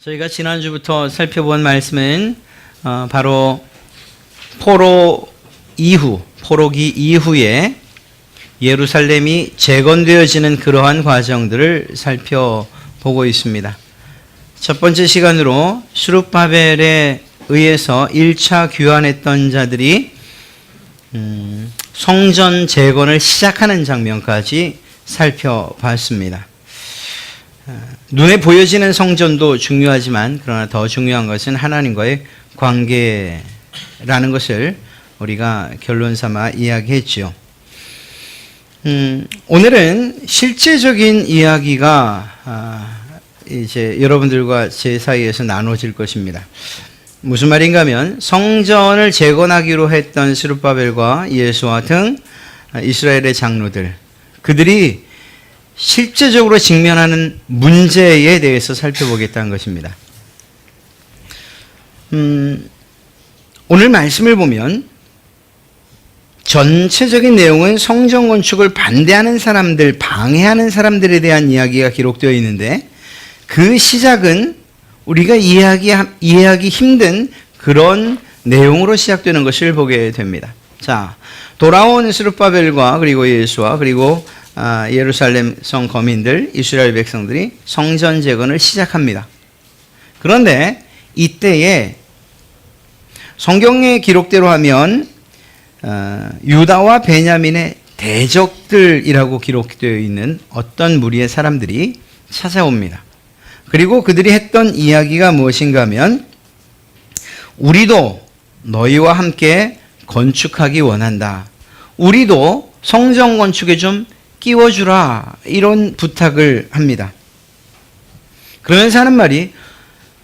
저희가 지난주부터 살펴본 말씀은 바로 포로기 이후에 예루살렘이 재건되어지는 그러한 과정들을 살펴보고 있습니다. 첫 번째 시간으로 스룹바벨에 의해서 1차 귀환했던 자들이 성전 재건을 시작하는 장면까지 살펴봤습니다. 눈에 보여지는 성전도 중요하지만 그러나 더 중요한 것은 하나님과의 관계라는 것을 우리가 결론 삼아 이야기했죠. 오늘은 실제적인 이야기가 이제 여러분들과 제 사이에서 나눠질 것입니다. 무슨 말인가 하면 성전을 재건하기로 했던 스룹바벨과 예수와 등 이스라엘의 장로들, 그들이 실제적으로 직면하는 문제에 대해서 살펴보겠다는 것입니다. 오늘 말씀을 보면 전체적인 내용은 성전 건축을 반대하는 사람들, 방해하는 사람들에 대한 이야기가 기록되어 있는데 그 시작은 우리가 이해하기 힘든 그런 내용으로 시작되는 것을 보게 됩니다. 자, 돌아온 스룹바벨과 그리고 예수와 그리고 예루살렘 성 거민들, 이스라엘 백성들이 성전 재건을 시작합니다. 그런데 이때에 성경의 기록대로 하면 유다와 베냐민의 대적들이라고 기록되어 있는 어떤 무리의 사람들이 찾아옵니다. 그리고 그들이 했던 이야기가 무엇인가 하면 우리도 너희와 함께 건축하기 원한다. 우리도 성전 건축에 좀 끼워주라. 이런 부탁을 합니다. 그러면서 하는 말이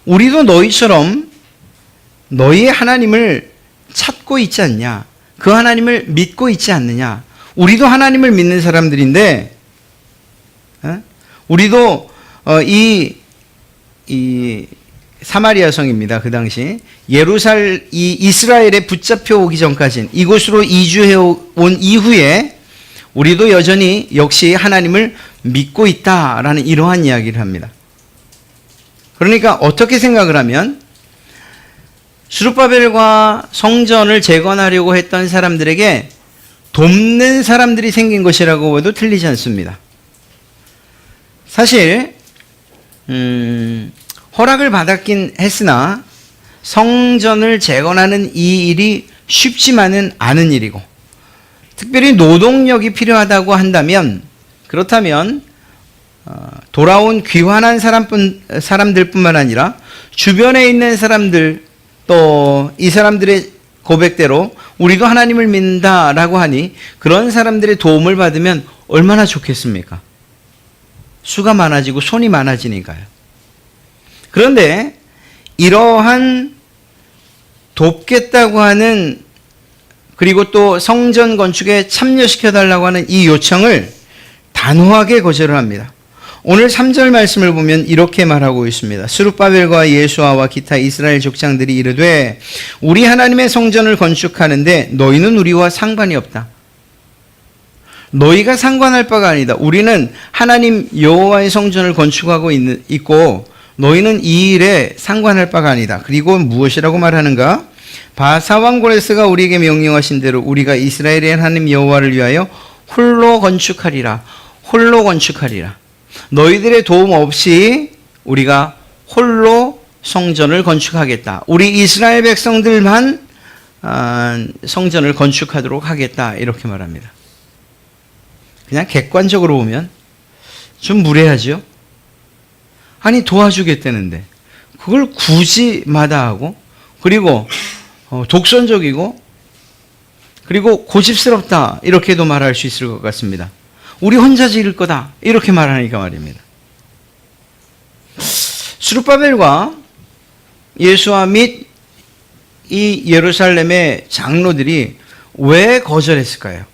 우리도 너희처럼 너희의 하나님을 찾고 있지 않냐. 그 하나님을 믿고 있지 않느냐. 우리도 하나님을 믿는 사람들인데 우리도 이 사마리아 성입니다. 그 당시 이스라엘에 붙잡혀 오기 전까지는 이곳으로 이주해 온 이후에 우리도 여전히 역시 하나님을 믿고 있다라는 이러한 이야기를 합니다. 그러니까 어떻게 생각을 하면 스룹바벨과 성전을 재건하려고 했던 사람들에게 돕는 사람들이 생긴 것이라고 해도 틀리지 않습니다. 사실 허락을 받았긴 했으나 성전을 재건하는 이 일이 쉽지만은 않은 일이고 특별히 노동력이 필요하다고 한다면 그렇다면 돌아온 귀환한 사람들뿐만 아니라 주변에 있는 사람들 또 이 사람들의 고백대로 우리도 하나님을 믿는다라고 하니 그런 사람들의 도움을 받으면 얼마나 좋겠습니까? 수가 많아지고 손이 많아지니까요. 그런데 이러한 돕겠다고 하는 그리고 또 성전 건축에 참여시켜달라고 하는 이 요청을 단호하게 거절을 합니다. 오늘 3절 말씀을 보면 이렇게 말하고 있습니다. 스룹바벨과 예수아와 기타 이스라엘 족장들이 이르되 우리 하나님의 성전을 건축하는데 너희는 우리와 상관이 없다. 너희가 상관할 바가 아니다. 우리는 하나님 여호와의 성전을 건축하고 있고 너희는 이 일에 상관할 바가 아니다. 그리고 무엇이라고 말하는가? 바사왕 고레스가 우리에게 명령하신 대로 우리가 이스라엘의 하나님 여호와를 위하여 홀로 건축하리라. 홀로 건축하리라. 너희들의 도움 없이 우리가 홀로 성전을 건축하겠다. 우리 이스라엘 백성들만 성전을 건축하도록 하겠다. 이렇게 말합니다. 그냥 객관적으로 보면 좀 무례하죠? 아니 도와주겠다는데 그걸 굳이 마다하고 그리고 독선적이고 그리고 고집스럽다 이렇게도 말할 수 있을 것 같습니다. 우리 혼자 지을 거다 이렇게 말하니까 말입니다. 스룹바벨과 예수와 및 이 예루살렘의 장로들이 왜 거절했을까요?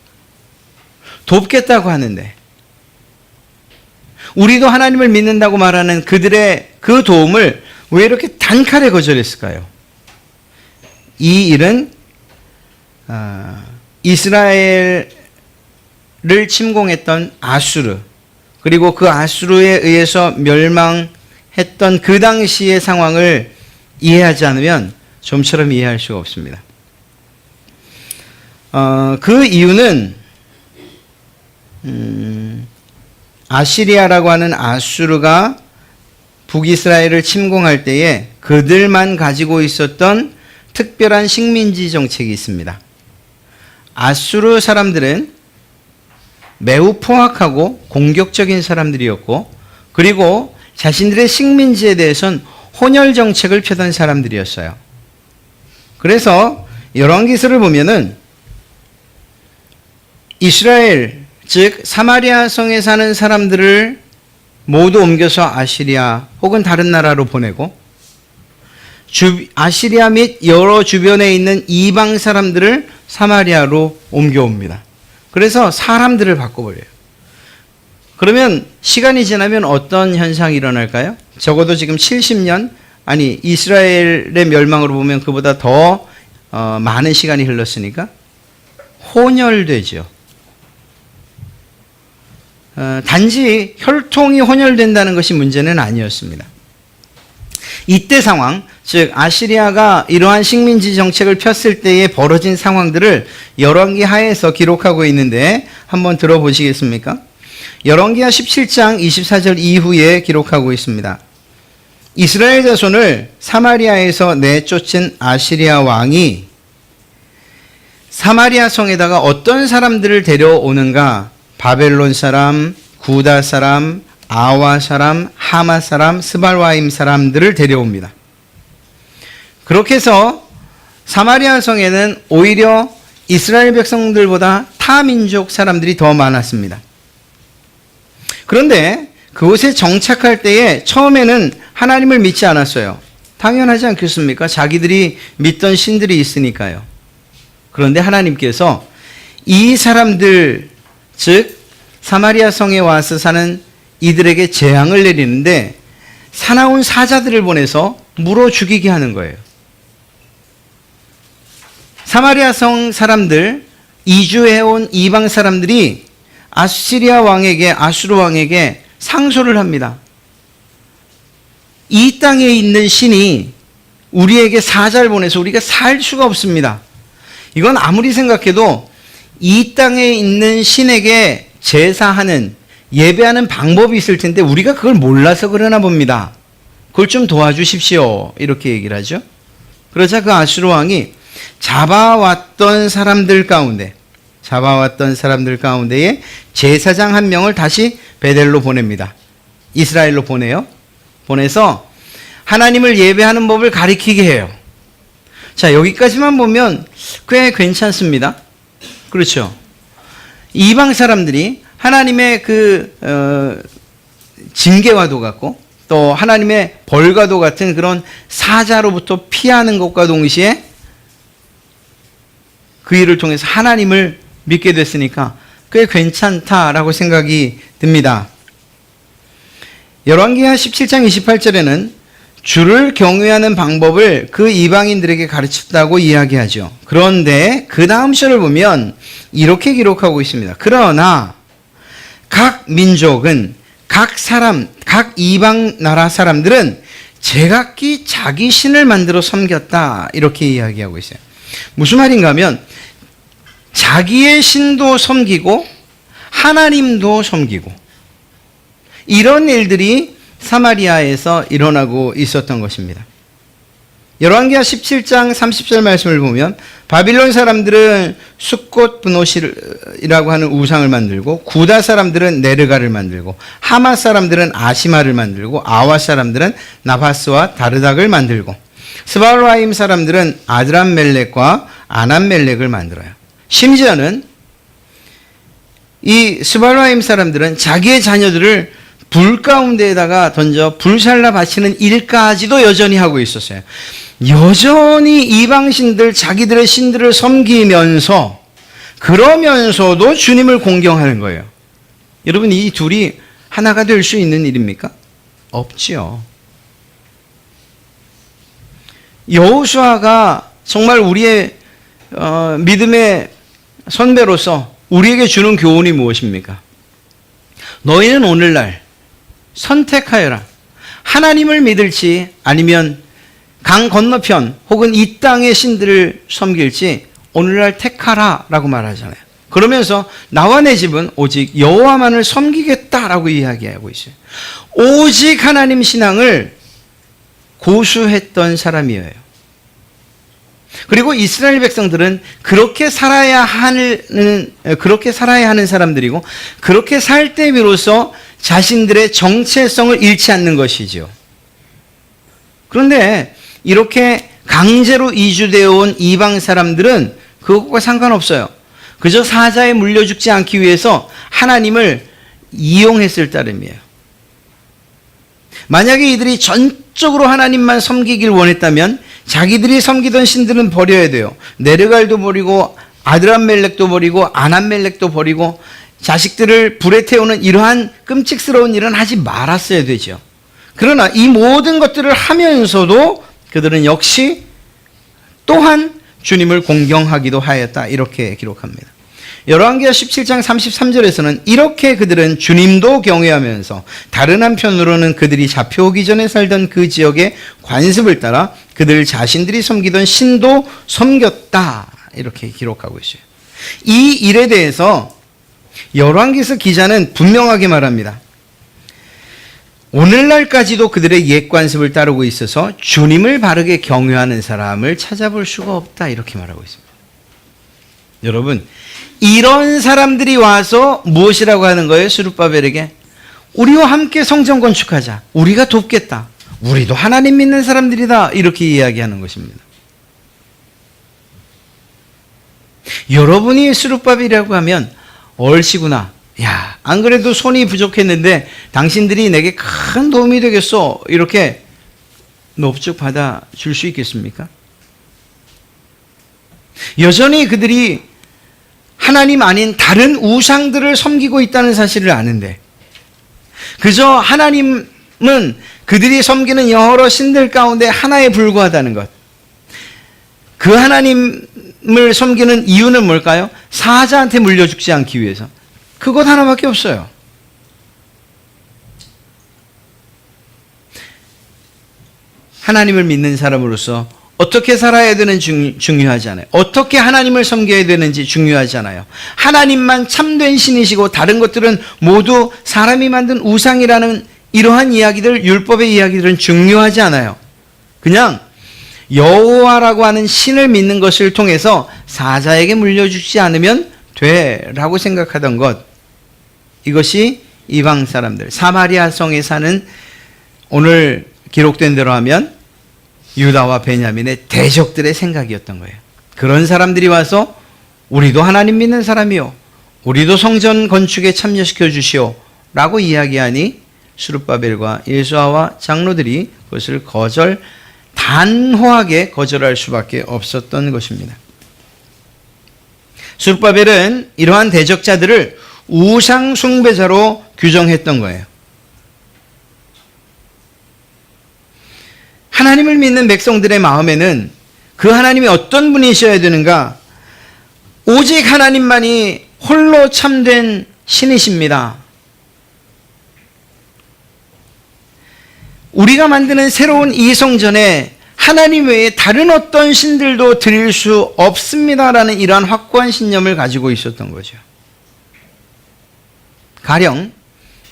돕겠다고 하는데 우리도 하나님을 믿는다고 말하는 그들의 그 도움을 왜 이렇게 단칼에 거절했을까요? 이 일은 이스라엘을 침공했던 아수르 그리고 그 아수르에 의해서 멸망 했던 그 당시의 상황을 이해하지 않으면 좀처럼 이해할 수가 없습니다. 그 이유는 아시리아라고 하는 아수르가 북이스라엘을 침공할 때에 그들만 가지고 있었던 특별한 식민지 정책이 있습니다. 아수르 사람들은 매우 포악하고 공격적인 사람들이었고, 그리고 자신들의 식민지에 대해서는 혼혈 정책을 펴던 사람들이었어요. 그래서 열왕기서를 보면은 이스라엘, 즉 사마리아 성에 사는 사람들을 모두 옮겨서 아시리아 혹은 다른 나라로 보내고, 아시리아 및 여러 주변에 있는 이방 사람들을 사마리아로 옮겨옵니다. 그래서 사람들을 바꿔버려요. 그러면 시간이 지나면 어떤 현상이 일어날까요? 적어도 지금 70년, 아니 이스라엘의 멸망으로 보면 그보다 더 많은 시간이 흘렀으니까 혼혈되죠. 단지 혈통이 혼혈된다는 것이 문제는 아니었습니다. 이때 상황, 즉 아시리아가 이러한 식민지 정책을 폈을 때에 벌어진 상황들을 열왕기 하에서 기록하고 있는데 한번 들어보시겠습니까? 열왕기하 17장 24절 이후에 기록하고 있습니다. 이스라엘 자손을 사마리아에서 내쫓은 아시리아 왕이 사마리아 성에다가 어떤 사람들을 데려오는가? 바벨론 사람, 구다 사람, 아와 사람, 하마 사람, 스발와임 사람들을 데려옵니다. 그렇게 해서 사마리아 성에는 오히려 이스라엘 백성들보다 타 민족 사람들이 더 많았습니다. 그런데 그곳에 정착할 때에 처음에는 하나님을 믿지 않았어요. 당연하지 않겠습니까? 자기들이 믿던 신들이 있으니까요. 그런데 하나님께서 이 사람들, 즉 사마리아 성에 와서 사는 이들에게 재앙을 내리는데 사나운 사자들을 보내서 물어 죽이게 하는 거예요. 사마리아 성 사람들, 이주해온 이방 사람들이 아시리아 왕에게, 아수르 왕에게 상소를 합니다. 이 땅에 있는 신이 우리에게 사자를 보내서 우리가 살 수가 없습니다. 이건 아무리 생각해도 이 땅에 있는 신에게 제사하는, 예배하는 방법이 있을 텐데 우리가 그걸 몰라서 그러나 봅니다. 그걸 좀 도와주십시오. 이렇게 얘기를 하죠. 그러자 그 아수르 왕이 잡아왔던 사람들 가운데에 제사장 한 명을 다시 베델로 보냅니다. 이스라엘로 보내요. 보내서 하나님을 예배하는 법을 가리키게 해요. 자, 여기까지만 보면 꽤 괜찮습니다. 그렇죠? 이방 사람들이 하나님의 징계와도 같고 또 하나님의 벌과도 같은 그런 사자로부터 피하는 것과 동시에 그 일을 통해서 하나님을 믿게 됐으니까 꽤 괜찮다라고 생각이 듭니다. 열왕기하 17장 28절에는 주를 경외하는 방법을 그 이방인들에게 가르쳤다고 이야기하죠. 그런데 그 다음 절을 보면 이렇게 기록하고 있습니다. 그러나 각 민족은, 각 사람, 각 이방 나라 사람들은 제각기 자기 신을 만들어 섬겼다. 이렇게 이야기하고 있어요. 무슨 말인가 하면 자기의 신도 섬기고 하나님도 섬기고 이런 일들이 사마리아에서 일어나고 있었던 것입니다. 열왕기하 17장 30절 말씀을 보면 바빌론 사람들은 숫꽃 브노시라고 하는 우상을 만들고, 구다 사람들은 네르가를 만들고, 하마 사람들은 아시마를 만들고, 아와 사람들은 나바스와 다르닥을 만들고, 스발와임 사람들은 아드람멜렉과 아남멜렉을 만들어요. 심지어는 이 스발와임 사람들은 자기의 자녀들을 불 가운데에다가 던져 불살라 바치는 일까지도 여전히 하고 있었어요. 여전히 이방신들, 자기들의 신들을 섬기면서 그러면서도 주님을 공경하는 거예요. 여러분, 이 둘이 하나가 될 수 있는 일입니까? 없지요. 여호수아가 정말 우리의 믿음의 선배로서 우리에게 주는 교훈이 무엇입니까? 너희는 오늘날 선택하여라. 하나님을 믿을지 아니면 강 건너편 혹은 이 땅의 신들을 섬길지 오늘날 택하라라고 말하잖아요. 그러면서 나와 내 집은 오직 여호와만을 섬기겠다라고 이야기하고 있어요. 오직 하나님 신앙을 고수했던 사람이에요. 그리고 이스라엘 백성들은 그렇게 살아야 하는 사람들이고, 그렇게 살 때 비로소 자신들의 정체성을 잃지 않는 것이죠. 그런데 이렇게 강제로 이주되어 온 이방 사람들은 그것과 상관없어요. 그저 사자에 물려 죽지 않기 위해서 하나님을 이용했을 따름이에요. 만약에 이들이 전적으로 하나님만 섬기길 원했다면 자기들이 섬기던 신들은 버려야 돼요. 네르갈도 버리고 아드람멜렉도 버리고 아남멜렉도 버리고 자식들을 불에 태우는 이러한 끔찍스러운 일은 하지 말았어야 되죠. 그러나 이 모든 것들을 하면서도 그들은 역시 또한 주님을 공경하기도 하였다, 이렇게 기록합니다. 열왕기하 17장 33절에서는 이렇게 그들은 주님도 경외하면서 다른 한편으로는 그들이 잡혀오기 전에 살던 그 지역의 관습을 따라 그들 자신들이 섬기던 신도 섬겼다, 이렇게 기록하고 있어요. 이 일에 대해서 열왕기서 기자는 분명하게 말합니다. 오늘날까지도 그들의 옛 관습을 따르고 있어서 주님을 바르게 경외하는 사람을 찾아볼 수가 없다, 이렇게 말하고 있습니다. 여러분, 이런 사람들이 와서 무엇이라고 하는 거예요? 스룹바벨에게 우리와 함께 성전 건축하자, 우리가 돕겠다, 우리도 하나님 믿는 사람들이다, 이렇게 이야기하는 것입니다. 여러분이 스룹바벨이라고 하면 얼씨구나, 야, 안 그래도 손이 부족했는데 당신들이 내게 큰 도움이 되겠어, 이렇게 넙죽 받아줄 수 있겠습니까? 여전히 그들이 하나님 아닌 다른 우상들을 섬기고 있다는 사실을 아는데, 그저 하나님은 그들이 섬기는 여러 신들 가운데 하나에 불과하다는 것, 그 하나님을 섬기는 이유는 뭘까요? 사자한테 물려 죽지 않기 위해서. 그것 하나밖에 없어요. 하나님을 믿는 사람으로서 어떻게 살아야 되는지 중요하지 않아요. 어떻게 하나님을 섬겨야 되는지 중요하지 않아요. 하나님만 참된 신이시고 다른 것들은 모두 사람이 만든 우상이라는 이러한 이야기들, 율법의 이야기들은 중요하지 않아요. 그냥 여호와라고 하는 신을 믿는 것을 통해서 사자에게 물려주지 않으면 돼라고 생각하던 것, 이것이 이방 사람들, 사마리아 성에 사는, 오늘 기록된 대로 하면 유다와 베냐민의 대적들의 생각이었던 거예요. 그런 사람들이 와서 우리도 하나님 믿는 사람이요, 우리도 성전 건축에 참여시켜 주시오 라고 이야기하니 스룹바벨과 예수아와 장로들이 그것을 단호하게 거절할 수밖에 없었던 것입니다. 스룹바벨은 이러한 대적자들을 우상 숭배자로 규정했던 거예요. 하나님을 믿는 백성들의 마음에는 그 하나님이 어떤 분이셔야 되는가? 오직 하나님만이 홀로 참된 신이십니다. 우리가 만드는 새로운 이 성전에 하나님 외에 다른 어떤 신들도 드릴 수 없습니다라는 이러한 확고한 신념을 가지고 있었던 거죠. 가령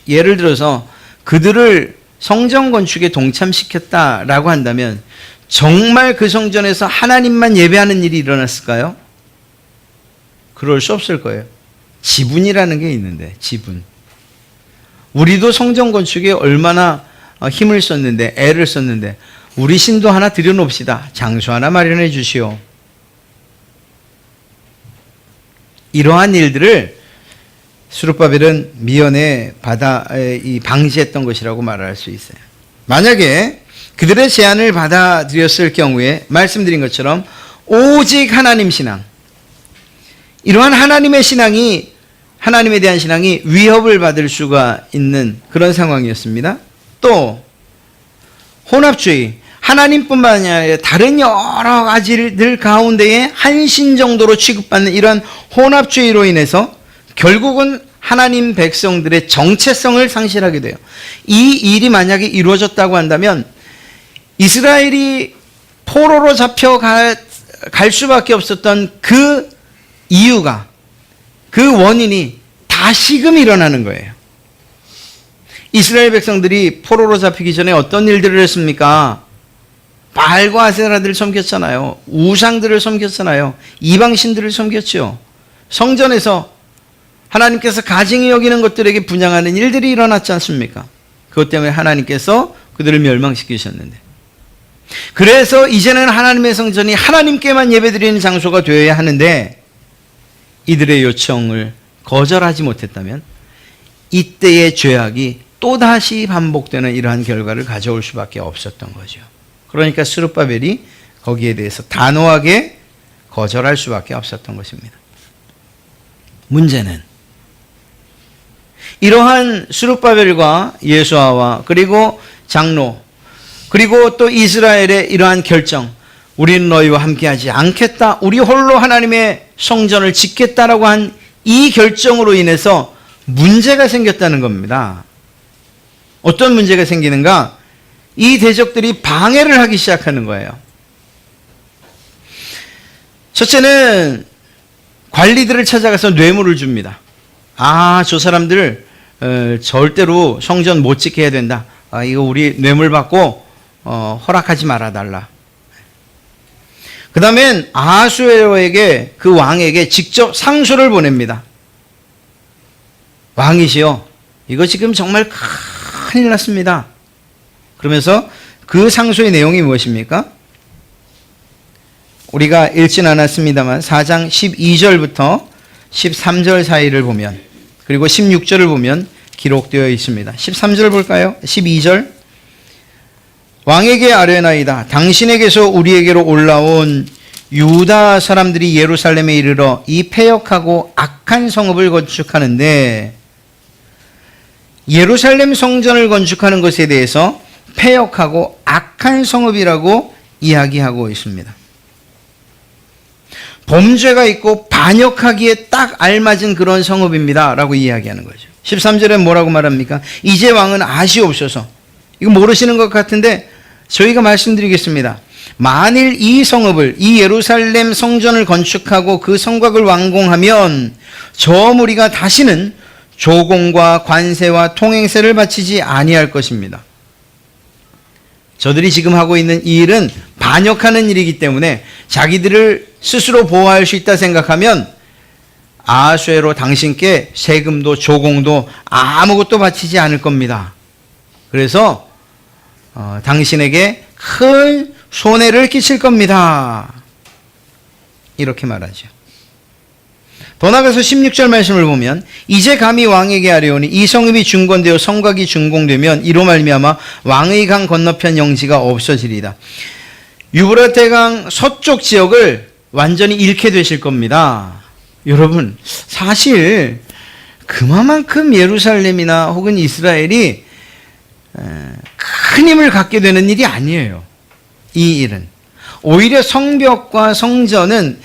예를 들어서 그들을 성전 건축에 동참시켰다라고 한다면 정말 그 성전에서 하나님만 예배하는 일이 일어났을까요? 그럴 수 없을 거예요. 지분이라는 게 있는데, 지분. 우리도 성전 건축에 얼마나 힘을 썼는데, 애를 썼는데, 우리 신도 하나 들여놓읍시다, 장소 하나 마련해 주시오. 이러한 일들을 스룹바벨은 미연에 방지했던 것이라고 말할 수 있어요. 만약에 그들의 제안을 받아들였을 경우에 말씀드린 것처럼 오직 하나님 신앙, 이러한 하나님의 신앙이, 하나님에 대한 신앙이 위협을 받을 수가 있는 그런 상황이었습니다. 또 혼합주의, 하나님뿐만 아니라 다른 여러 가지들 가운데에 한 신 정도로 취급받는 이러한 혼합주의로 인해서 결국은 하나님 백성들의 정체성을 상실하게 돼요. 이 일이 만약에 이루어졌다고 한다면 이스라엘이 포로로 잡혀갈 수밖에 없었던 그 이유가, 그 원인이 다시금 일어나는 거예요. 이스라엘 백성들이 포로로 잡히기 전에 어떤 일들을 했습니까? 바알과 아세라들을 섬겼잖아요. 우상들을 섬겼잖아요. 이방신들을 섬겼죠. 성전에서 하나님께서 가증히 여기는 것들에게 분향하는 일들이 일어났지 않습니까? 그것 때문에 하나님께서 그들을 멸망시키셨는데, 그래서 이제는 하나님의 성전이 하나님께만 예배드리는 장소가 되어야 하는데 이들의 요청을 거절하지 못했다면 이때의 죄악이 또다시 반복되는 이러한 결과를 가져올 수밖에 없었던 거죠. 그러니까 스룹바벨이 거기에 대해서 단호하게 거절할 수밖에 없었던 것입니다. 문제는 이러한 스룹바벨과 예수아와 그리고 장로 그리고 또 이스라엘의 이러한 결정, 우리는 너희와 함께하지 않겠다, 우리 홀로 하나님의 성전을 짓겠다라고 한 이 결정으로 인해서 문제가 생겼다는 겁니다. 어떤 문제가 생기는가? 이 대적들이 방해를 하기 시작하는 거예요. 첫째는 관리들을 찾아가서 뇌물을 줍니다. 저 사람들 절대로 성전 못 짓게 해야 된다. 이거 우리 뇌물 받고 허락하지 말아달라. 그 다음엔 아하수에로에게, 그 왕에게 직접 상소를 보냅니다. 왕이시여, 이거 지금 정말 큰일 났습니다. 그러면서 그 상소의 내용이 무엇입니까? 우리가 읽진 않았습니다만 4장 12절부터 13절 사이를 보면, 그리고 16절을 보면 기록되어 있습니다. 13절 볼까요? 12절. 왕에게 아뢰나이다. 당신에게서 우리에게로 올라온 유다 사람들이 예루살렘에 이르러 이 패역하고 악한 성읍을 건축하는데, 예루살렘 성전을 건축하는 것에 대해서 패역하고 악한 성읍이라고 이야기하고 있습니다. 범죄가 있고 반역하기에 딱 알맞은 그런 성읍입니다 라고 이야기하는 거죠. 13절에 뭐라고 말합니까? 이제 왕은 아시옵소서. 이거 모르시는 것 같은데 저희가 말씀드리겠습니다. 만일 이 성읍을, 이 예루살렘 성전을 건축하고 그 성곽을 완공하면 저 무리가 다시는 조공과 관세와 통행세를 바치지 아니할 것입니다. 저들이 지금 하고 있는 이 일은 반역하는 일이기 때문에 자기들을 스스로 보호할 수 있다 생각하면 아하수에로 당신께 세금도 조공도 아무것도 바치지 않을 겁니다. 그래서 당신에게 큰 손해를 끼칠 겁니다. 이렇게 말하죠. 더 나아가서 16절 말씀을 보면 이제 감히 왕에게 아뢰오니 이 성읍이 중건되어 성곽이 준공되면 이로 말미암아 왕의 강 건너편 영지가 없어지리다. 유브라테강 서쪽 지역을 완전히 잃게 되실 겁니다. 여러분, 사실 그만큼 예루살렘이나 혹은 이스라엘이 큰 힘을 갖게 되는 일이 아니에요. 이 일은 오히려 성벽과 성전은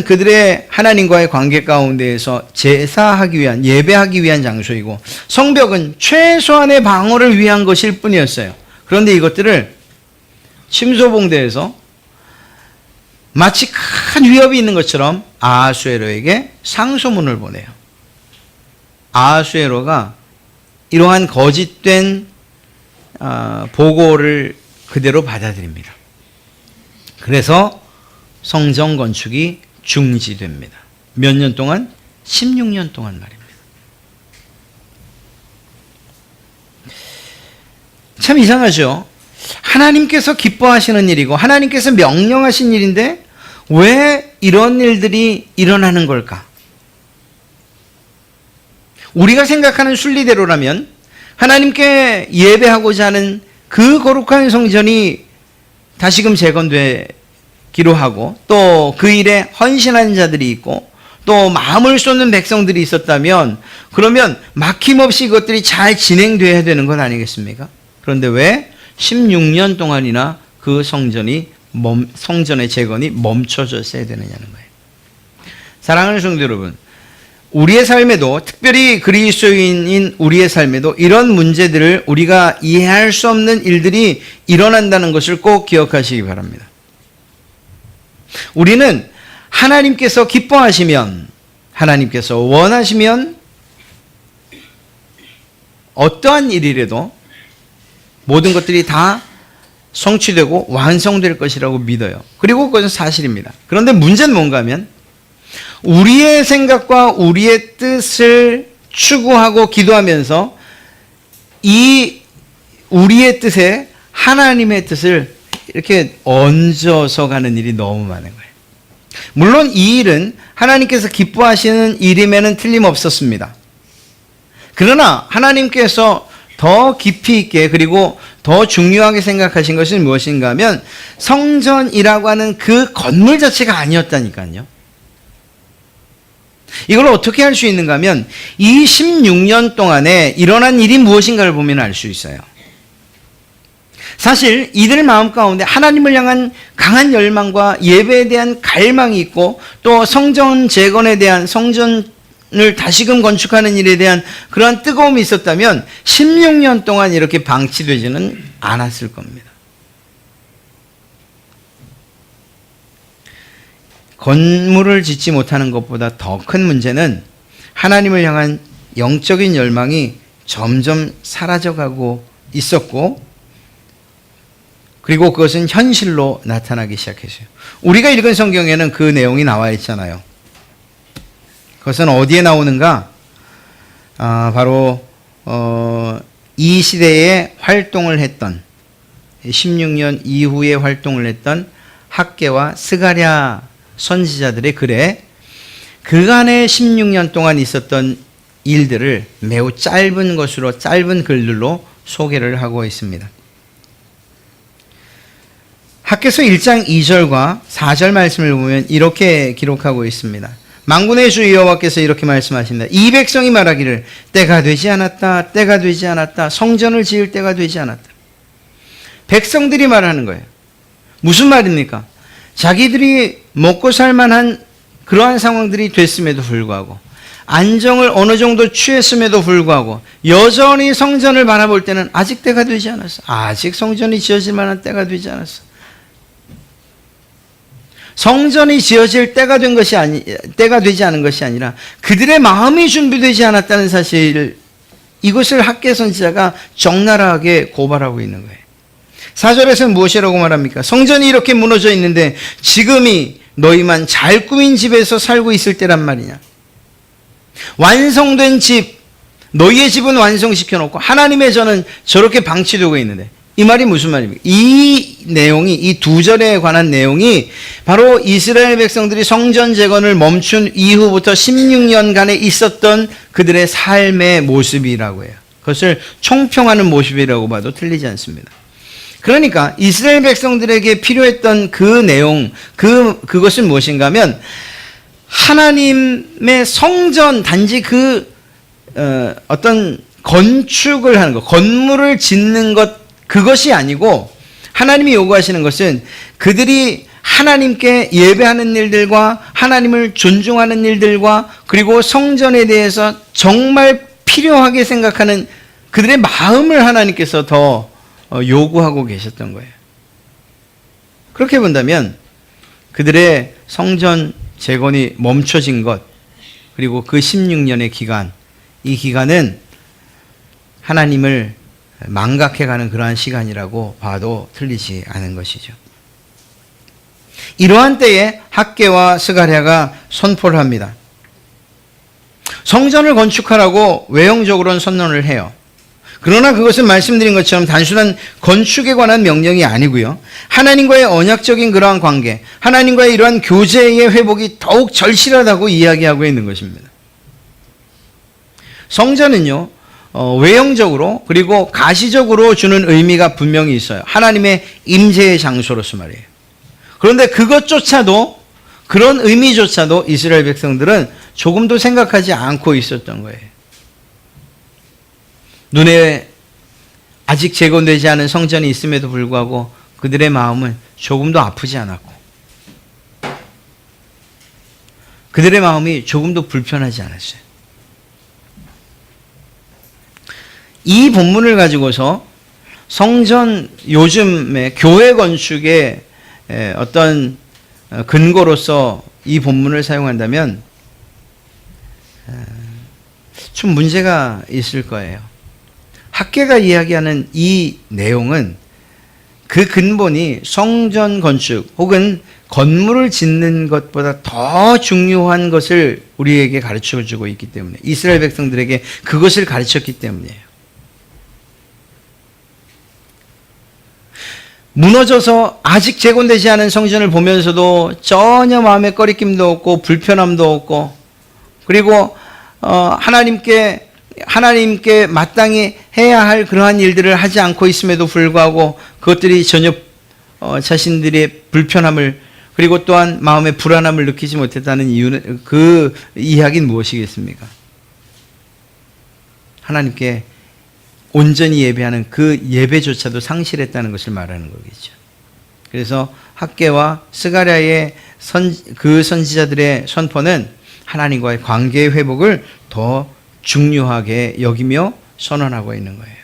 그들의 하나님과의 관계 가운데에서 제사하기 위한, 예배하기 위한 장소이고, 성벽은 최소한의 방어를 위한 것일 뿐이었어요. 그런데 이것들을 침소봉대에서 마치 큰 위협이 있는 것처럼 아하수에로에게 상소문을 보내요. 아하수에로가 이러한 거짓된 보고를 그대로 받아들입니다. 그래서 성전 건축이 중지됩니다. 몇 년 동안? 16년 동안 말입니다. 참 이상하죠? 하나님께서 기뻐하시는 일이고 하나님께서 명령하신 일인데 왜 이런 일들이 일어나는 걸까? 우리가 생각하는 순리대로라면 하나님께 예배하고자 하는 그 거룩한 성전이 다시금 재건되기로 하고 또 그 일에 헌신한 자들이 있고 또 마음을 쏟는 백성들이 있었다면 그러면 막힘없이 이것들이 잘 진행돼야 되는 것 아니겠습니까? 그런데 왜 16년 동안이나 그 성전의 재건이 멈춰졌어야 되느냐는 거예요. 사랑하는 성도 여러분, 우리의 삶에도, 특별히 그리스도인인 우리의 삶에도 이런 문제들을 우리가 이해할 수 없는 일들이 일어난다는 것을 꼭 기억하시기 바랍니다. 우리는 하나님께서 기뻐하시면, 하나님께서 원하시면 어떠한 일이라도 모든 것들이 다 성취되고 완성될 것이라고 믿어요. 그리고 그것은 사실입니다. 그런데 문제는 뭔가 하면 우리의 생각과 우리의 뜻을 추구하고 기도하면서 이 우리의 뜻에 하나님의 뜻을 이렇게 얹어서 가는 일이 너무 많은 거예요. 물론 이 일은 하나님께서 기뻐하시는 일임에는 틀림없었습니다. 그러나 하나님께서 더 깊이 있게 그리고 더 중요하게 생각하신 것은 무엇인가 하면 성전이라고 하는 그 건물 자체가 아니었다니까요. 이걸 어떻게 할 수 있는가 하면 이 16년 동안에 일어난 일이 무엇인가를 보면 알 수 있어요. 사실 이들 마음 가운데 하나님을 향한 강한 열망과 예배에 대한 갈망이 있고 또 성전 재건에 대한 성전을 다시금 건축하는 일에 대한 그러한 뜨거움이 있었다면 16년 동안 이렇게 방치되지는 않았을 겁니다. 건물을 짓지 못하는 것보다 더 큰 문제는 하나님을 향한 영적인 열망이 점점 사라져가고 있었고 그리고 그것은 현실로 나타나기 시작했어요. 우리가 읽은 성경에는 그 내용이 나와 있잖아요. 그것은 어디에 나오는가? 바로 이 시대에 활동을 했던 16년 이후에 활동을 했던 학개와 스가랴 선지자들의 글에 그간의 16년 동안 있었던 일들을 매우 짧은 것으로 짧은 글들로 소개를 하고 있습니다. 학개서 1장 2절과 4절 말씀을 보면 이렇게 기록하고 있습니다. 만군의 주 여호와께서 이렇게 말씀하신다. 이 백성이 말하기를 때가 되지 않았다. 때가 되지 않았다. 성전을 지을 때가 되지 않았다. 백성들이 말하는 거예요. 무슨 말입니까? 자기들이 먹고 살만한 그러한 상황들이 됐음에도 불구하고 안정을 어느 정도 취했음에도 불구하고 여전히 성전을 바라볼 때는 아직 때가 되지 않았어. 아직 성전이 지어질 만한 때가 되지 않았어. 성전이 지어질 때가 때가 되지 않은 것이 아니라 그들의 마음이 준비되지 않았다는 사실, 이것을 학개 선지자가 적나라하게 고발하고 있는 거예요. 4절에서는 무엇이라고 말합니까? 성전이 이렇게 무너져 있는데 지금이 너희만 잘 꾸민 집에서 살고 있을 때란 말이냐. 완성된 집, 너희의 집은 완성시켜 놓고 하나님의 전은 저렇게 방치되고 있는데, 이 말이 무슨 말입니까? 이 내용이, 이 2절에 관한 내용이 바로 이스라엘 백성들이 성전 재건을 멈춘 이후부터 16년간에 있었던 그들의 삶의 모습이라고 해요. 그것을 총평하는 모습이라고 봐도 틀리지 않습니다. 그러니까 이스라엘 백성들에게 필요했던 그 내용, 그것은 무엇인가 하면 하나님의 성전, 단지 어떤 건축을 하는 것, 건물을 짓는 것, 그것이 아니고 하나님이 요구하시는 것은 그들이 하나님께 예배하는 일들과 하나님을 존중하는 일들과 그리고 성전에 대해서 정말 필요하게 생각하는 그들의 마음을 하나님께서 더 요구하고 계셨던 거예요. 그렇게 본다면 그들의 성전 재건이 멈춰진 것, 그리고 그 16년의 기간, 이 기간은 하나님을 망각해가는 그러한 시간이라고 봐도 틀리지 않은 것이죠. 이러한 때에 학개와 스가랴가 선포를 합니다. 성전을 건축하라고 외형적으로는 선언을 해요. 그러나 그것은 말씀드린 것처럼 단순한 건축에 관한 명령이 아니고요. 하나님과의 언약적인 그러한 관계, 하나님과의 이러한 교제의 회복이 더욱 절실하다고 이야기하고 있는 것입니다. 성전은요, 외형적으로 그리고 가시적으로 주는 의미가 분명히 있어요. 하나님의 임재의 장소로서 말이에요. 그런데 그것조차도, 그런 의미조차도 이스라엘 백성들은 조금도 생각하지 않고 있었던 거예요. 눈에 아직 재건되지 않은 성전이 있음에도 불구하고 그들의 마음은 조금도 아프지 않았고, 그들의 마음이 조금도 불편하지 않았어요. 이 본문을 가지고서 성전, 요즘의 교회 건축의 어떤 근거로서 이 본문을 사용한다면 좀 문제가 있을 거예요. 학계가 이야기하는 이 내용은 그 근본이 성전 건축 혹은 건물을 짓는 것보다 더 중요한 것을 우리에게 가르쳐주고 있기 때문에, 이스라엘 백성들에게 그것을 가르쳤기 때문이에요. 무너져서 아직 재건되지 않은 성전을 보면서도 전혀 마음에 꺼리낌도 없고 불편함도 없고, 그리고 하나님께 마땅히 해야 할 그러한 일들을 하지 않고 있음에도 불구하고 그것들이 전혀 자신들의 불편함을, 그리고 또한 마음의 불안함을 느끼지 못했다는 이유는, 그 이야기는 무엇이겠습니까? 하나님께 온전히 예배하는 그 예배조차도 상실했다는 것을 말하는 거겠죠. 그래서 학개와 스가랴의 그 선지자들의 선포는 하나님과의 관계의 회복을 더 중요하게 여기며 선언하고 있는 거예요.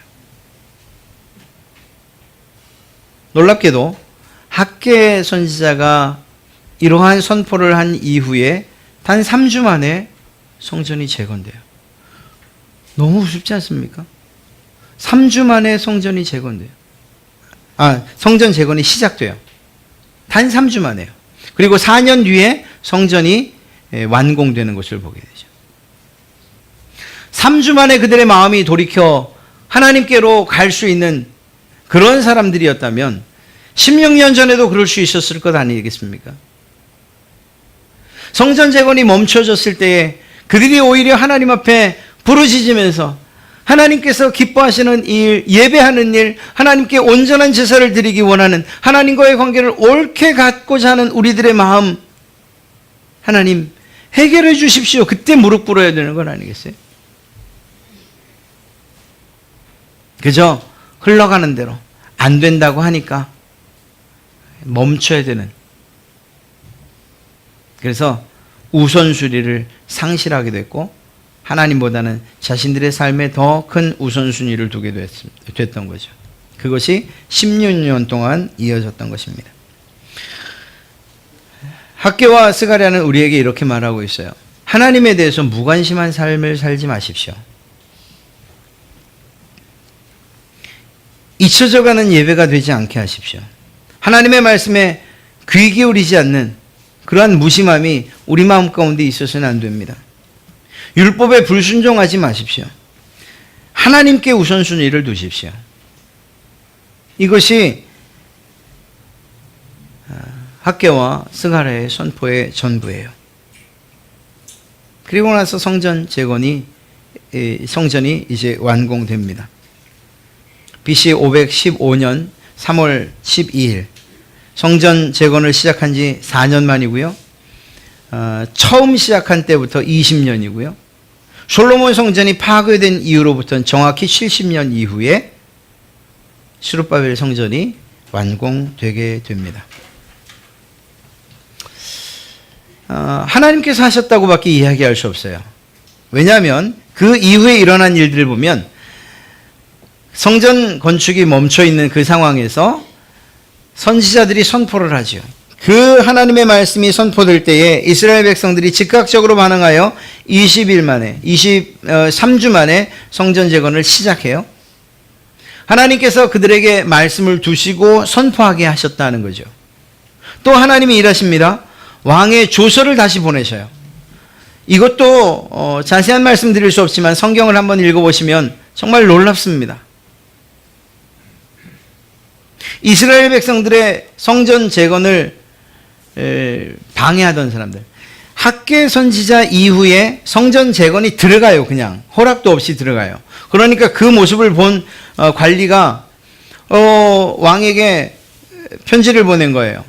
놀랍게도 학개 선지자가 이러한 선포를 한 이후에 단 3주 만에 성전이 재건돼요. 너무 우습지 않습니까? 3주 만에 성전이 재건돼요. 성전 재건이 시작돼요. 단 3주 만에요. 그리고 4년 뒤에 성전이 완공되는 것을 보게 되죠. 3주 만에 그들의 마음이 돌이켜 하나님께로 갈 수 있는 그런 사람들이었다면 16년 전에도 그럴 수 있었을 것 아니겠습니까? 성전 재건이 멈춰졌을 때에 그들이 오히려 하나님 앞에 부르짖으면서 하나님께서 기뻐하시는 일, 예배하는 일, 하나님께 온전한 제사를 드리기 원하는, 하나님과의 관계를 옳게 갖고자 하는 우리들의 마음, 하나님 해결해 주십시오. 그때 무릎 꿇어야 되는 건 아니겠어요? 그저 흘러가는 대로 안 된다고 하니까 멈춰야 되는, 그래서 우선순위를 상실하게 됐고 하나님보다는 자신들의 삶에 더 큰 우선순위를 두게 됐던 거죠. 그것이 16년 동안 이어졌던 것입니다. 학개와 스가랴는 우리에게 이렇게 말하고 있어요. 하나님에 대해서 무관심한 삶을 살지 마십시오. 잊혀져가는 예배가 되지 않게 하십시오. 하나님의 말씀에 귀 기울이지 않는 그러한 무심함이 우리 마음 가운데 있어서는 안 됩니다. 율법에 불순종하지 마십시오. 하나님께 우선순위를 두십시오. 이것이 학개와 스가랴의 선포의 전부예요. 그리고 나서 성전이 이제 완공됩니다. BC 515년 3월 12일 성전 재건을 시작한 지 4년 만이고요. 처음 시작한 때부터 20년이고요. 솔로몬 성전이 파괴된 이후로부터는 정확히 70년 이후에 스룹바벨 성전이 완공되게 됩니다. 하나님께서 하셨다고밖에 이야기할 수 없어요. 왜냐하면 그 이후에 일어난 일들을 보면 성전 건축이 멈춰있는 그 상황에서 선지자들이 선포를 하죠. 그 하나님의 말씀이 선포될 때에 이스라엘 백성들이 즉각적으로 반응하여 23주 만에 성전 재건을 시작해요. 하나님께서 그들에게 말씀을 두시고 선포하게 하셨다는 거죠. 또 하나님이 일하십니다. 왕의 조서를 다시 보내셔요. 이것도 자세한 말씀 드릴 수 없지만 성경을 한번 읽어보시면 정말 놀랍습니다. 이스라엘 백성들의 성전 재건을 방해하던 사람들, 학개 선지자 이후에 성전 재건이 들어가요. 그냥 허락도 없이 들어가요. 그러니까 그 모습을 본 관리가 왕에게 편지를 보낸 거예요.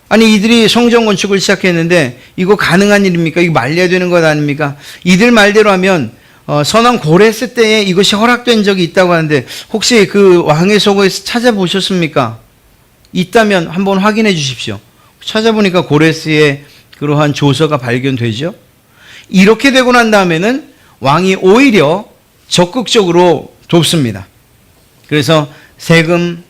아니, 이들이 성전 건축을 시작했는데 이거 가능한 일입니까? 이거 말려야 되는 것 아닙니까? 이들 말대로 하면 선왕 고레스 때에 이것이 허락된 적이 있다고 하는데 혹시 그 왕의 서고에서 찾아보셨습니까? 있다면 한번 확인해 주십시오. 찾아보니까 고레스의 그러한 조서가 발견되죠. 이렇게 되고 난 다음에는 왕이 오히려 적극적으로 돕습니다. 그래서 세금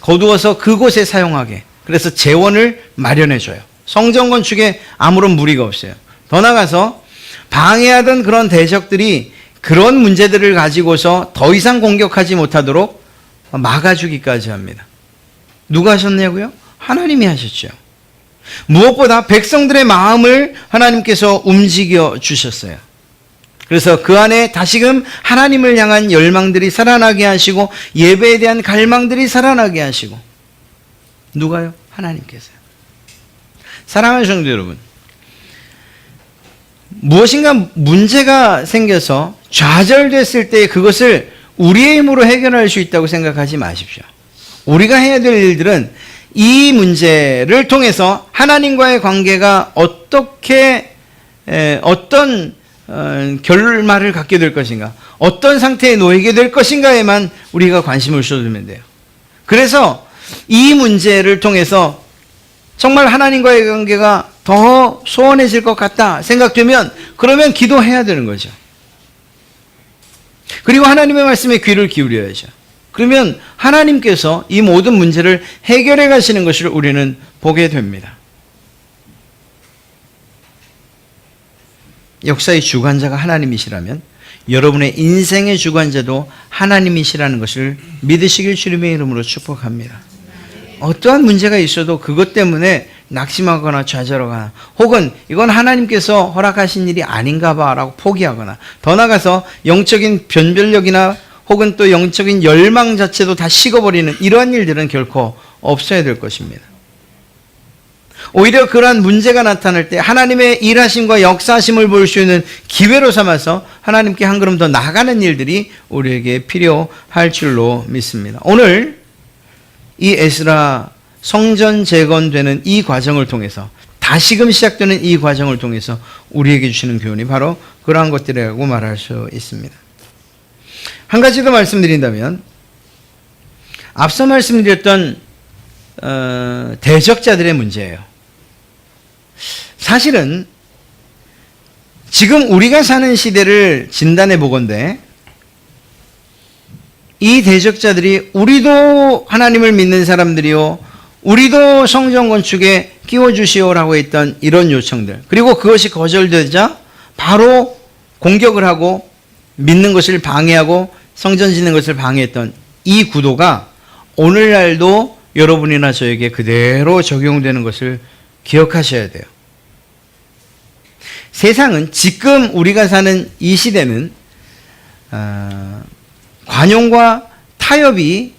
거두어서 그곳에 사용하게, 그래서 재원을 마련해줘요. 성전 건축에 아무런 무리가 없어요. 더 나아가서 방해하던 그런 대적들이 그런 문제들을 가지고서 더 이상 공격하지 못하도록 막아주기까지 합니다. 누가 하셨냐고요? 하나님이 하셨죠. 무엇보다 백성들의 마음을 하나님께서 움직여 주셨어요. 그래서 그 안에 다시금 하나님을 향한 열망들이 살아나게 하시고 예배에 대한 갈망들이 살아나게 하시고. 누가요? 하나님께서요. 사랑하는 성도 여러분, 무엇인가 문제가 생겨서 좌절됐을 때 그것을 우리의 힘으로 해결할 수 있다고 생각하지 마십시오. 우리가 해야 될 일들은 이 문제를 통해서 하나님과의 관계가 어떻게 어떤 결말을 갖게 될 것인가, 어떤 상태에 놓이게 될 것인가에만 우리가 관심을 쏟으면 돼요. 그래서 이 문제를 통해서 정말 하나님과의 관계가 더 소원해질 것 같다 생각되면 그러면 기도해야 되는 거죠. 그리고 하나님의 말씀에 귀를 기울여야죠. 그러면 하나님께서 이 모든 문제를 해결해 가시는 것을 우리는 보게 됩니다. 역사의 주관자가 하나님이시라면 여러분의 인생의 주관자도 하나님이시라는 것을 믿으시길 주님의 이름으로 축복합니다. 어떠한 문제가 있어도 그것 때문에 낙심하거나 좌절하거나 혹은 이건 하나님께서 허락하신 일이 아닌가 봐 라고 포기하거나 더 나아가서 영적인 변별력이나 혹은 또 영적인 열망 자체도 다 식어버리는 이러한 일들은 결코 없어야 될 것입니다. 오히려 그러한 문제가 나타날 때 하나님의 일하심과 역사하심을 볼 수 있는 기회로 삼아서 하나님께 한 걸음 더 나아가는 일들이 우리에게 필요할 줄로 믿습니다. 오늘 이 에스라 성전 재건되는 이 과정을 통해서 다시금 시작되는 이 과정을 통해서 우리에게 주시는 교훈이 바로 그러한 것들이라고 말할 수 있습니다. 한 가지 더 말씀드린다면 앞서 말씀드렸던 대적자들의 문제예요. 사실은 지금 우리가 사는 시대를 진단해 보건대 이 대적자들이 우리도 하나님을 믿는 사람들이요, 우리도 성전 건축에 끼워주시오라고 했던 이런 요청들, 그리고 그것이 거절되자 바로 공격을 하고 믿는 것을 방해하고 성전 짓는 것을 방해했던 이 구도가 오늘날도 여러분이나 저에게 그대로 적용되는 것을 기억하셔야 돼요. 세상은 지금 우리가 사는 이 시대는 관용과 타협이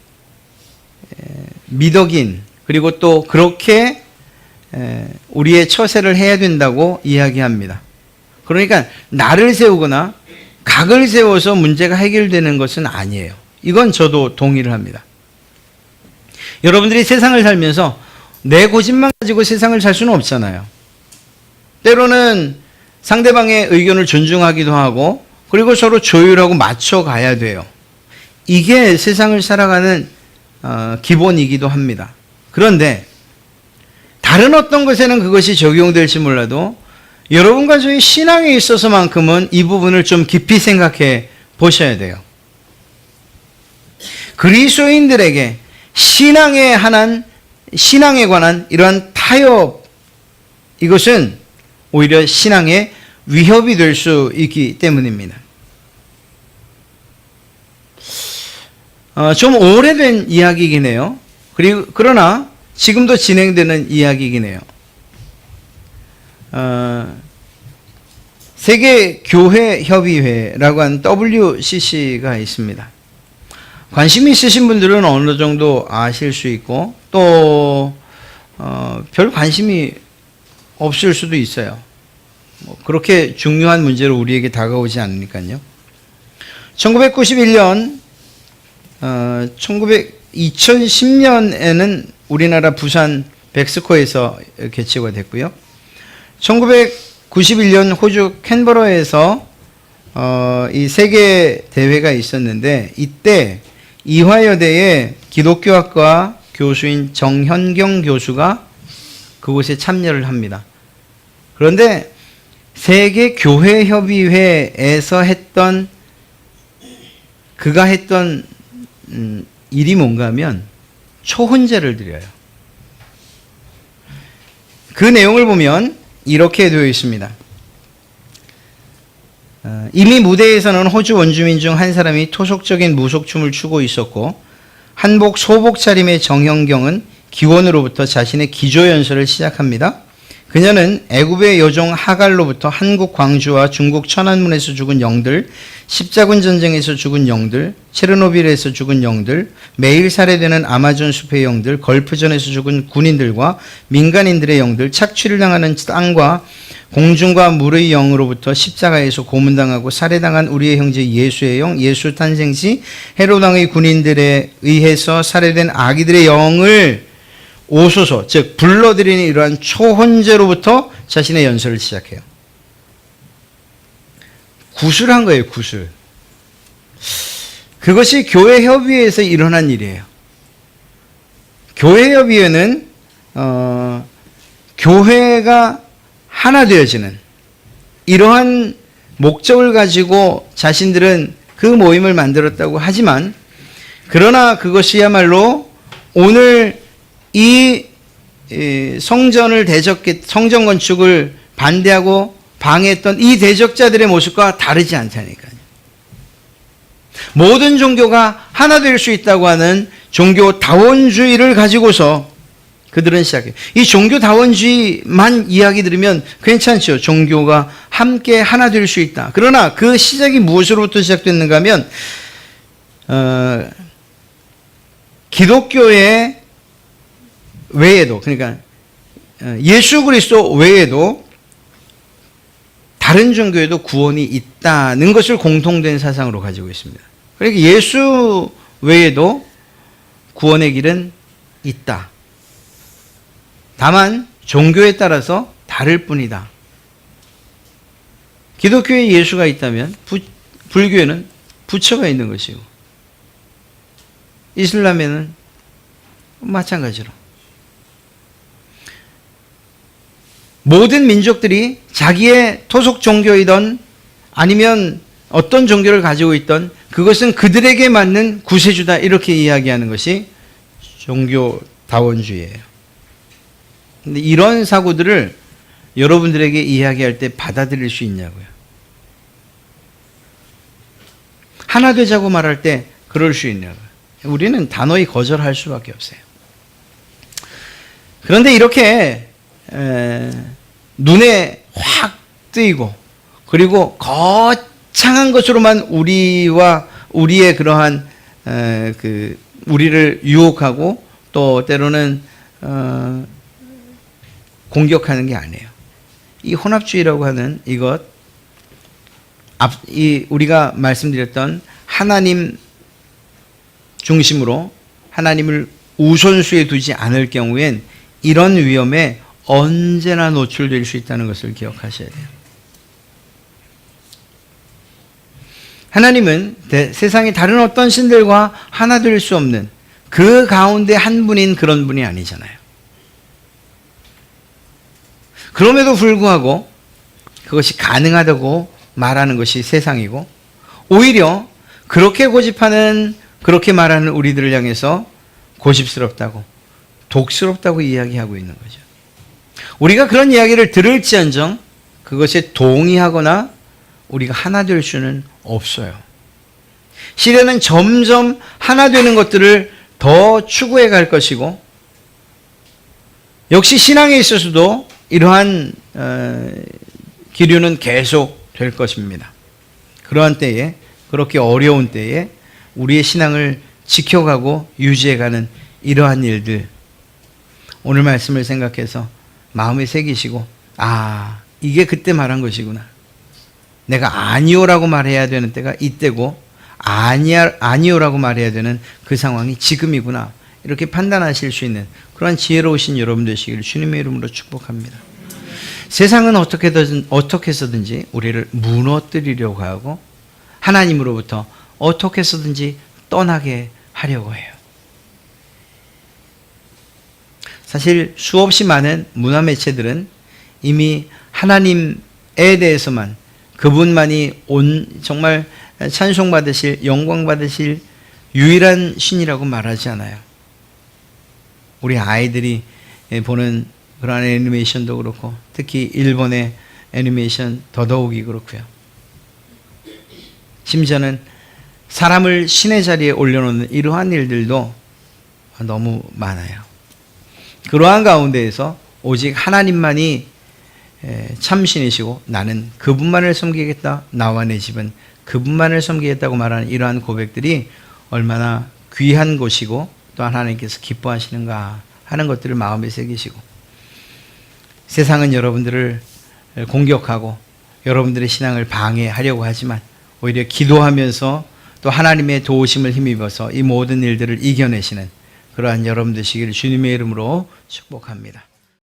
미덕인, 그리고 또 그렇게 우리의 처세를 해야 된다고 이야기합니다. 그러니까 나를 세우거나 각을 세워서 문제가 해결되는 것은 아니에요. 이건 저도 동의를 합니다. 여러분들이 세상을 살면서 내 고집만 가지고 세상을 살 수는 없잖아요. 때로는 상대방의 의견을 존중하기도 하고 그리고 서로 조율하고 맞춰가야 돼요. 이게 세상을 살아가는 기본이기도 합니다. 그런데 다른 어떤 것에는 그것이 적용될지 몰라도 여러분과 저희 신앙에 있어서만큼은 이 부분을 좀 깊이 생각해 보셔야 돼요. 그리스도인들에게 신앙에 관한 이러한 타협, 이것은 오히려 신앙의 위협이 될 수 있기 때문입니다. 좀 오래된 이야기이긴 해요. 그러나 지금도 진행되는 이야기이긴 해요. 세계교회협의회라고 하는 WCC가 있습니다. 관심이 있으신 분들은 어느 정도 아실 수 있고 또 별 관심이 없을 수도 있어요. 그렇게 중요한 문제로 우리에게 다가오지 않으니까요. 1991년 2010년에는 우리나라 부산 백스코에서 개최가 됐고요. 1991년 호주 캔버러에서 이 세계 대회가 있었는데 이때 이화여대의 기독교학과 교수인 정현경 교수가 그곳에 참여를 합니다. 그런데 세계 교회 협의회에서 했던 그가 했던 일이 뭔가 하면 초혼제를 드려요. 그 내용을 보면 이렇게 되어 있습니다. 이미 무대에서는 호주 원주민 중 한 사람이 토속적인 무속춤을 추고 있었고 한복 소복 차림의 정형경은 기원으로부터 자신의 기조 연설을 시작합니다. 그녀는 애굽의 여종 하갈로부터 한국 광주와 중국 천안문에서 죽은 영들, 십자군 전쟁에서 죽은 영들, 체르노빌에서 죽은 영들, 매일 살해되는 아마존 숲의 영들, 걸프전에서 죽은 군인들과 민간인들의 영들, 착취를 당하는 땅과 공중과 물의 영으로부터 십자가에서 고문당하고 살해당한 우리의 형제 예수의 영, 예수 탄생 시 헤로당의 군인들에 의해서 살해된 아기들의 영을 오소서, 즉 불러들이는 이러한 초혼제로부터 자신의 연설을 시작해요. 구술한 거예요, 구술. 그것이 교회 협의회에서 일어난 일이에요. 교회 협의회는 교회가 하나 되어지는 이러한 목적을 가지고 자신들은 그 모임을 만들었다고 하지만, 그러나 그것이야말로 오늘 이 성전을 성전 건축을 반대하고 방해했던 이 대적자들의 모습과 다르지 않다니까요. 모든 종교가 하나 될 수 있다고 하는 종교다원주의를 가지고서 그들은 시작해요. 이 종교다원주의만 이야기 들으면 괜찮죠. 종교가 함께 하나 될 수 있다. 그러나 그 시작이 무엇으로부터 시작됐는가 하면 기독교의 외에도, 그러니까 예수 그리스도 외에도 다른 종교에도 구원이 있다는 것을 공통된 사상으로 가지고 있습니다. 그러니까 예수 외에도 구원의 길은 있다. 다만 종교에 따라서 다를 뿐이다. 기독교에 예수가 있다면 불교에는 부처가 있는 것이고, 이슬람에는 마찬가지로 모든 민족들이 자기의 토속 종교이던 아니면 어떤 종교를 가지고 있던 그것은 그들에게 맞는 구세주다, 이렇게 이야기하는 것이 종교다원주의예요. 근데 이런 사고들을 여러분들에게 이야기할 때 받아들일 수 있냐고요. 하나 되자고 말할 때 그럴 수 있냐고요. 우리는 단호히 거절할 수밖에 없어요. 그런데 이렇게 눈에 확 뜨이고 그리고 거창한 것으로만 우리와 우리의 그러한 우리를 유혹하고 또 때로는 공격하는 게 아니에요. 이 혼합주의라고 하는 이것, 우리가 말씀드렸던 하나님 중심으로 하나님을 우선수에 두지 않을 경우엔 이런 위험에 언제나 노출될 수 있다는 것을 기억하셔야 돼요. 하나님은 세상의 다른 어떤 신들과 하나 될 수 없는 그 가운데 한 분인 그런 분이 아니잖아요. 그럼에도 불구하고 그것이 가능하다고 말하는 것이 세상이고, 오히려 그렇게 고집하는, 그렇게 말하는 우리들을 향해서 고집스럽다고, 독스럽다고 이야기하고 있는 거죠. 우리가 그런 이야기를 들을지언정 그것에 동의하거나 우리가 하나 될 수는 없어요. 시대는 점점 하나 되는 것들을 더 추구해 갈 것이고, 역시 신앙에 있어서도 이러한 기류는 계속 될 것입니다. 그러한 때에, 그렇게 어려운 때에 우리의 신앙을 지켜가고 유지해가는 이러한 일들, 오늘 말씀을 생각해서 마음에 새기시고, 이게 그때 말한 것이구나. 내가 아니오라고 말해야 되는 때가 이때고, 아니오라고 말해야 되는 그 상황이 지금이구나. 이렇게 판단하실 수 있는 그런 지혜로우신 여러분 되시기를 주님의 이름으로 축복합니다. 세상은 어떻게 해서든지 우리를 무너뜨리려고 하고 하나님으로부터 어떻게 해서든지 떠나게 하려고 해요. 사실 수없이 많은 문화 매체들은 이미 하나님에 대해서만 그분만이 정말 찬송받으실 영광받으실 유일한 신이라고 말하지 않아요. 우리 아이들이 보는 그런 애니메이션도 그렇고 특히 일본의 애니메이션 더더욱이 그렇고요. 심지어는 사람을 신의 자리에 올려놓는 이러한 일들도 너무 많아요. 그러한 가운데에서 오직 하나님만이 참신이시고 나는 그분만을 섬기겠다. 나와 내 집은 그분만을 섬기겠다고 말하는 이러한 고백들이 얼마나 귀한 것이고 또한 하나님께서 기뻐하시는가 하는 것들을 마음에 새기시고 세상은 여러분들을 공격하고 여러분들의 신앙을 방해하려고 하지만 오히려 기도하면서 또 하나님의 도우심을 힘입어서 이 모든 일들을 이겨내시는 그러한 여러분 되시기를 주님의 이름으로 축복합니다.